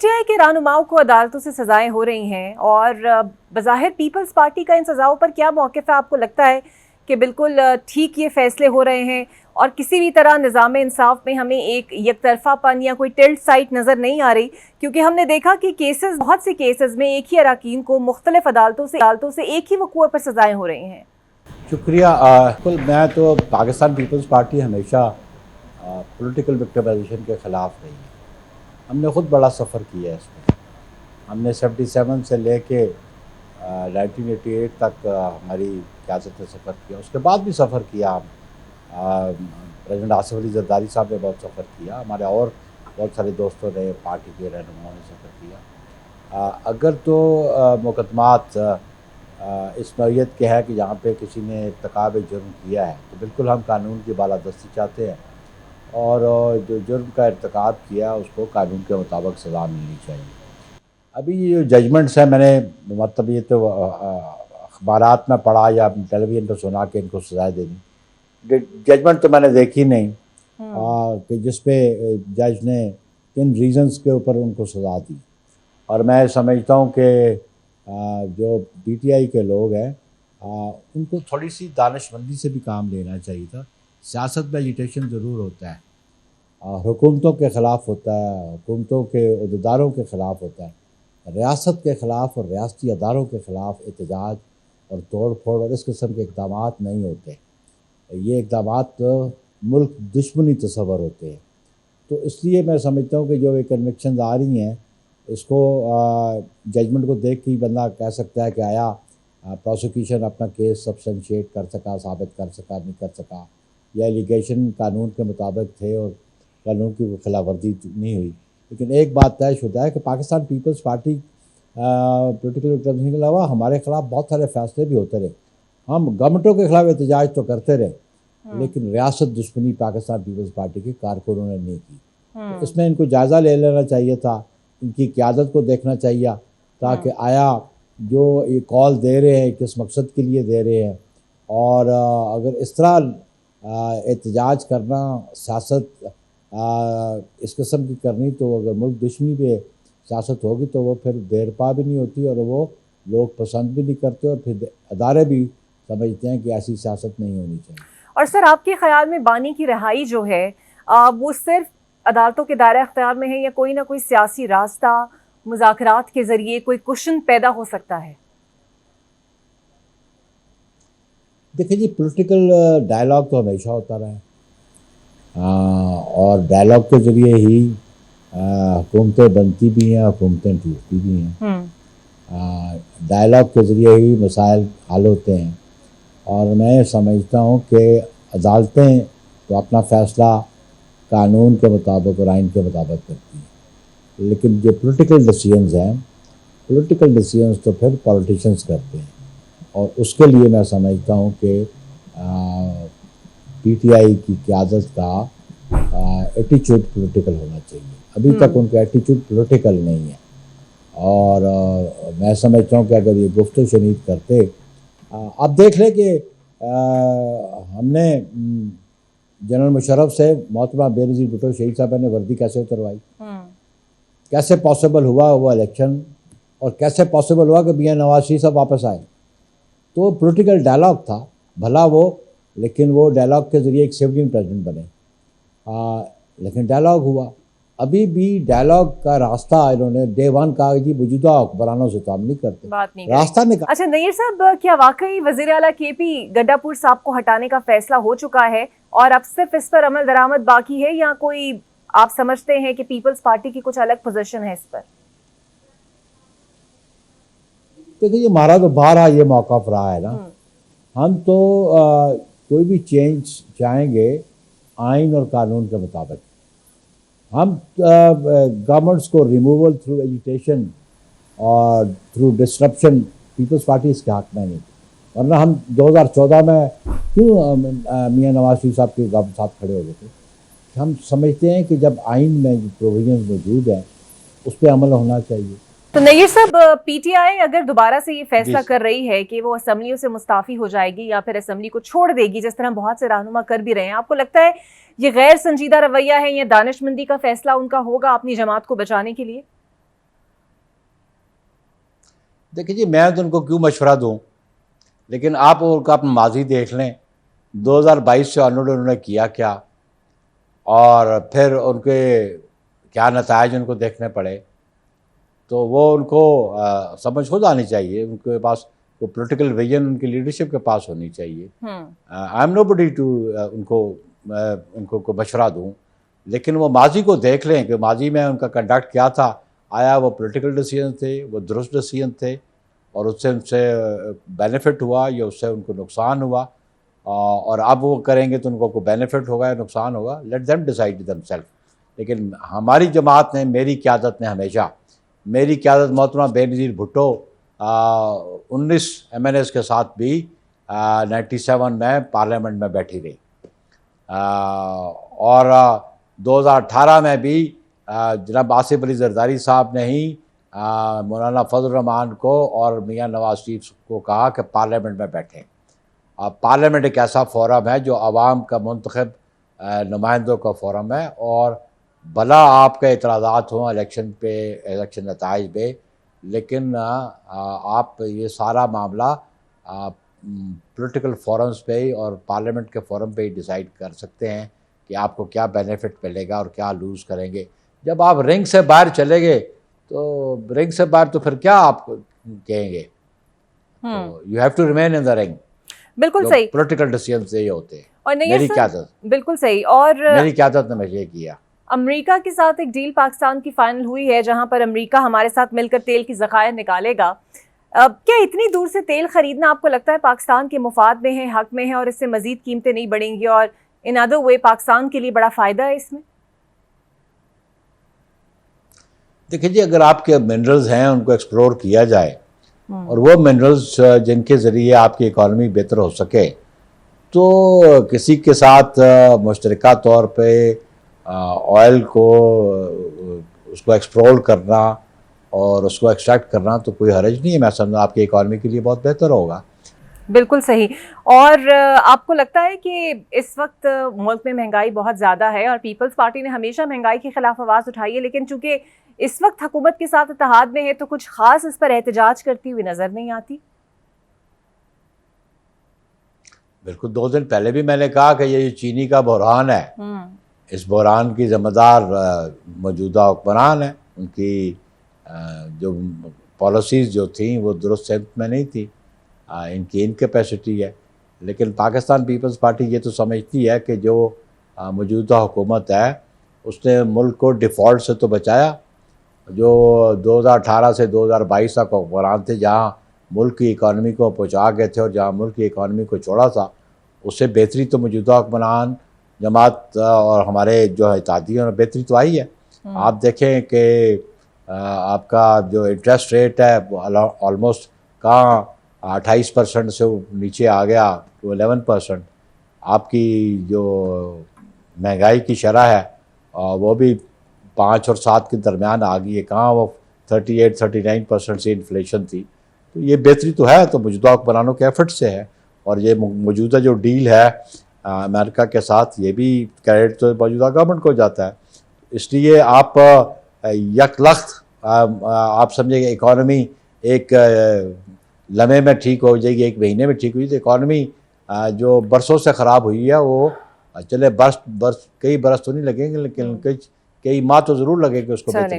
T I کے رہنماؤں کو عدالتوں سے سزائیں ہو رہی ہیں اور بظاہر پیپلز پارٹی کا ان سزاؤں پر کیا موقف ہے؟ آپ کو لگتا ہے کہ بالکل ٹھیک یہ فیصلے ہو رہے ہیں اور کسی بھی طرح نظام انصاف میں ہمیں ایک یک طرفہ پن یا کوئی ٹلٹ سائٹ نظر نہیں آ رہی؟ کیونکہ ہم نے دیکھا کہ بہت سے کیسز میں ایک ہی اراکین کو مختلف عدالتوں سے ایک ہی وقوع پر سزائیں ہو رہی ہیں۔ شکریہ۔ میں تو پاکستان پیپلز پارٹی ہمیشہ پولیٹیکل وکٹمائزیشن کے خلاف رہی ہے۔ ہم نے خود بڑا سفر کیا ہے اس میں۔ ہم نے 77 سے لے کے 1988 تک ہماری قیادت نے سفر کیا، اس کے بعد بھی سفر کیا۔ پریزیڈنٹ آصف علی زرداری صاحب نے بہت سفر کیا، ہمارے اور بہت سارے دوستوں نے، پارٹی کے رہنماؤں نے سفر کیا۔ اگر تو مقدمات اس نوعیت کے ہے کہ جہاں پہ کسی نے ارتکاب جرم کیا ہے تو بالکل ہم قانون کی بالادستی چاہتے ہیں، اور جو جرم کا ارتکاب کیا اس کو قانون کے مطابق سزا ملنی چاہیے۔ ابھی یہ جو ججمنٹس ہیں، میں نے مطلب یہ تو اخبارات میں پڑھا یا ٹیلی ویژن پہ سنا کہ ان کو سزائیں دے دیں، ججمنٹ تو میں نے دیکھی نہیں کہ جس پہ جج نے کن ریزنز کے اوپر ان کو سزا دی۔ اور میں سمجھتا ہوں کہ جو پی ٹی آئی کے لوگ ہیں ان کو تھوڑی سی دانش مندی سے بھی کام لینا چاہیے تھا۔ سیاست میں ایجیٹیشن ضرور ہوتا ہے، حکومتوں کے خلاف ہوتا ہے، حکومتوں کے عہدیداروں کے خلاف ہوتا ہے، ریاست کے خلاف اور ریاستی اداروں کے خلاف احتجاج اور توڑ پھوڑ اور اس قسم کے اقدامات نہیں ہوتے۔ یہ اقدامات ملک دشمنی تصور ہوتے ہیں۔ تو اس لیے میں سمجھتا ہوں کہ جو یہ کنوکشنز آ رہی ہیں، اس کو ججمنٹ کو دیکھ کے ہی بندہ کہہ سکتا ہے کہ آیا پروسیکیوشن اپنا کیس سبسٹینشیٹ کر سکا، ثابت کر سکا، نہیں کر سکا، یا ایلیگیشن قانون کے مطابق تھے اور قانون کی خلاف ورزی نہیں ہوئی۔ لیکن ایک بات طے شدہ ہے کہ پاکستان پیپلز پارٹی پولیٹیکل وکٹمائزیشن کے علاوہ ہمارے خلاف بہت سارے فیصلے بھی ہوتے رہے۔ ہم گورنمنٹوں کے خلاف احتجاج تو کرتے رہے، لیکن ریاست دشمنی پاکستان پیپلز پارٹی کے کارکنوں نے نہیں کی۔ تو اس میں ان کو جائزہ لے لینا چاہیے تھا، ان کی قیادت کو دیکھنا چاہیے تاکہ آیا جو یہ کال دے رہے ہیں کس مقصد کے لیے دے رہے ہیں، اور اگر اس طرح احتجاج کرنا، سیاست اس قسم کی کرنی، تو اگر ملک دشمنی پہ سیاست ہوگی تو وہ پھر دیر پا بھی نہیں ہوتی اور وہ لوگ پسند بھی نہیں کرتے، اور پھر ادارے بھی سمجھتے ہیں کہ ایسی سیاست نہیں ہونی چاہیے۔ اور سر، آپ کے خیال میں بانی کی رہائی جو ہے وہ صرف عدالتوں کے دائرہ اختیار میں ہے یا کوئی نہ کوئی سیاسی راستہ، مذاکرات کے ذریعے کوئی کوشن پیدا ہو سکتا ہے؟ دیکھیں جی، پولیٹیکل ڈائلاگ تو ہمیشہ ہوتا رہا ہے، اور ڈائلاگ کے ذریعے ہی حکومتیں بنتی بھی ہیں، حکومتیں ٹوٹتی بھی ہیں۔ ڈائلاگ کے ذریعے ہی مسائل حل ہوتے ہیں، اور میں سمجھتا ہوں کہ عدالتیں تو اپنا فیصلہ قانون کے مطابق اور آئین کے مطابق کرتی ہیں، لیکن جو پولیٹیکل ڈیسیژنز ہیں، پولیٹیکل ڈیسیژنز تو پھر پولیٹیشنز کرتے ہیں، اور اس کے لیے میں سمجھتا ہوں کہ پی ٹی آئی کی قیادت کا ایٹیچیوڈ پولیٹیکل ہونا چاہیے۔ ابھی تک ان کا ایٹیچیوڈ پولیٹیکل نہیں ہے، اور میں سمجھتا ہوں کہ اگر یہ گفت و شنید کرتے، آپ دیکھ لیں کہ ہم نے جنرل مشرف سے محترمہ بے نظیر بھٹو شہید صاحبہ نے وردی کیسے اتروائی، کیسے پاسبل ہوا وہ الیکشن، اور کیسے پاسبل ہوا کہ میاں نواز شریف صاحب واپس آئے؟ تو پولیٹیکل ڈائلاگ تھا بھلا وہ، لیکن وہ ڈائلاگ کے ذریعے ایک سویلین پریزیڈنٹ بنے، لیکن ڈائلاگ ہوا۔ ابھی بھی ڈائلاگ کا راستہ انہوں نے ڈے ون کہا کہ جی موجودہ حکمرانوں سے تو ہم نہیں کرتے، راستہ نکال۔ اچھا نیر صاحب، کیا واقعی وزیر اعلیٰ کے پی گڈا پور صاحب کو ہٹانے کا فیصلہ ہو چکا ہے اور اب صرف اس پر عمل درآمد باقی ہے، یا کوئی آپ سمجھتے ہیں کہ پیپلز پارٹی کی کچھ الگ پوزیشن ہے اس پر؟ دیکھیے، ہمارا تو بارہا یہ موقف رہا ہے نا، ہم تو کوئی بھی چینج چاہیں گے آئین اور قانون کے مطابق۔ ہم گورنمنٹس کو ریموول تھرو ایجیٹیشن اور تھرو ڈسرپشن پیپلز پارٹی اس کے حق میں نہیں، ورنہ ہم 2014 میں کیوں میاں نواز شریف صاحب کے ساتھ کھڑے ہو گئے تھے؟ ہم سمجھتے ہیں کہ جب آئین میں جو پروویژنز موجود ہیں اس پہ عمل ہونا چاہیے۔ تو نیر صاحب، پی ٹی آئی اگر دوبارہ سے یہ فیصلہ کر رہی ہے کہ وہ اسمبلیوں سے مستعفی ہو جائے گی یا پھر اسمبلی کو چھوڑ دے گی، جس طرح بہت سے رہنما کر بھی رہے ہیں، آپ کو لگتا ہے یہ غیر سنجیدہ رویہ ہے یا دانش مندی کا فیصلہ ان کا ہوگا اپنی جماعت کو بچانے کے لیے؟ دیکھیے جی میں تو ان کو کیوں مشورہ دوں، لیکن آپ ان کا اپنا ماضی دیکھ لیں، 2022 سے آنورڈ انہوں نے کیا کیا، اور پھر ان کے کیا نتائج ان کو دیکھنے پڑے، تو وہ ان کو سمجھ خود آنی چاہیے، ان کے پاس وہ پولیٹیکل ویژن ان کی لیڈرشپ کے پاس ہونی چاہیے. I am know body to ان کو مشورہ دوں، لیکن وہ ماضی کو دیکھ لیں کہ ماضی میں ان کا کنڈکٹ کیا تھا، آیا وہ پولیٹیکل ڈیسیجن تھے، وہ درست ڈیسیجن تھے، اور اس سے ان سے بینیفٹ ہوا یا اس سے ان کو نقصان ہوا، اور اب وہ کریں گے تو ان کو کوئی بینیفٹ ہوگا یا نقصان ہوگا، let them decide them self. لیکن ہماری جماعت نے، میری قیادت نے ہمیشہ، میری قیادت محترمہ بے نظیر بھٹو 19 ایم این ایز کے ساتھ بھی 97 میں پارلیمنٹ میں بیٹھی رہی، اور 2018 میں بھی جناب آصف علی زرداری صاحب نے ہی مولانا فضل الرحمان کو اور میاں نواز شریف کو کہا کہ پارلیمنٹ میں بیٹھیں. پارلیمنٹ ایک ایسا فورم ہے جو عوام کا منتخب نمائندوں کا فورم ہے، اور بھلا آپ کے اعتراضات ہوں الیکشن پہ، الیکشن نتائج پہ، لیکن آپ یہ سارا معاملہ پولیٹیکل فورمز پہ ہی اور پارلیمنٹ کے فورم پہ ہی ڈیسائیڈ کر سکتے ہیں کہ آپ کو کیا بینیفٹ ملے گا اور کیا لوز کریں گے. جب آپ رنگ سے باہر چلے گئے تو رنگ سے باہر تو پھر کیا آپ کہیں گے؟ You have to remain in the ring. بالکل صحیح. پولیٹیکل ڈیسیجنز یہ ہوتے ہیں. اور میری قیادت، بالکل صحیح. اور میری قیادت نے مجھے یہ کیا. امریکہ کے ساتھ ایک ڈیل پاکستان کی فائنل ہوئی ہے جہاں پر امریکہ ہمارے ساتھ مل کر تیل کی ذخائر نکالے گا. کیا اتنی دور سے تیل خریدنا آپ کو لگتا ہے پاکستان کے مفاد میں ہے، حق میں ہے، اور اس سے مزید قیمتیں نہیں بڑھیں گی، اور ان ادر وے پاکستان کے لیے بڑا فائدہ ہے اس میں؟ دیکھیں جی، اگر آپ کے منرلز ہیں ان کو ایکسپلور کیا جائے، اور وہ منرلز جن کے ذریعے آپ کی اکانومی بہتر ہو سکے، تو کسی کے ساتھ مشترکہ طور پہ آئل کو، اس کو ایکسپلور کرنا اور اس کو ایکسٹریکٹ کرنا تو کوئی حرج نہیں ہے. میں سمجھتا آپ کی اکانومی کے لیے بہت بہتر ہوگا. بالکل صحیح. اور آپ کو لگتا ہے کہ اس وقت ملک میں مہنگائی بہت زیادہ ہے، اور پیپلز پارٹی نے ہمیشہ مہنگائی کے خلاف آواز اٹھائی ہے، لیکن چونکہ اس وقت حکومت کے ساتھ اتحاد میں ہے تو کچھ خاص اس پر احتجاج کرتی ہوئی نظر نہیں آتی؟ بالکل. 2 دن پہلے بھی میں نے کہا کہ یہ چینی کا بحران ہے، اس بحران کی ذمہ دار موجودہ حکمران ہیں. ان کی جو پالیسیز جو تھیں وہ درست سمت میں نہیں تھی، ان کی انکیپیسٹی ہے. لیکن پاکستان پیپلز پارٹی یہ تو سمجھتی ہے کہ جو موجودہ حکومت ہے اس نے ملک کو ڈیفالٹ سے تو بچایا. جو 2018 سے 2022 تک حکمران تھے، جہاں ملک کی اکانومی کو پہنچا گئے تھے اور جہاں ملک کی اکانومی کو چھوڑا تھا، اس سے بہتری تو موجودہ حکمران جماعت اور ہمارے جو اتحادیوں نے بہتری تو آئی ہے. آپ دیکھیں کہ آپ کا جو انٹرسٹ ریٹ ہے وہ آلموسٹ کہاں 28% سے نیچے آ گیا تو 11%. آپ کی جو مہنگائی کی شرح ہے وہ بھی 5 اور 7 کے درمیان آ گئی ہے، کہاں وہ 38-39% سے انفلیشن تھی. تو یہ بہتری تو ہے، تو موجودہ حکمرانوں کے ایفرٹ سے ہے. اور یہ موجودہ جو ڈیل ہے امریکہ کے ساتھ، یہ بھی کریڈٹ تو موجودہ گورنمنٹ کو جاتا ہے. اس لیے آپ یک لخت آپ سمجھے کہ اکانومی ایک لمحے میں ٹھیک ہو جائے گی، 1 مہینے میں ٹھیک ہوئی. تو اکانومی جو برسوں سے خراب ہوئی ہے وہ چلے کئی برس تو نہیں لگیں گے، لیکن کئی ماہ تو ضرور لگیں گے اس کو بہتری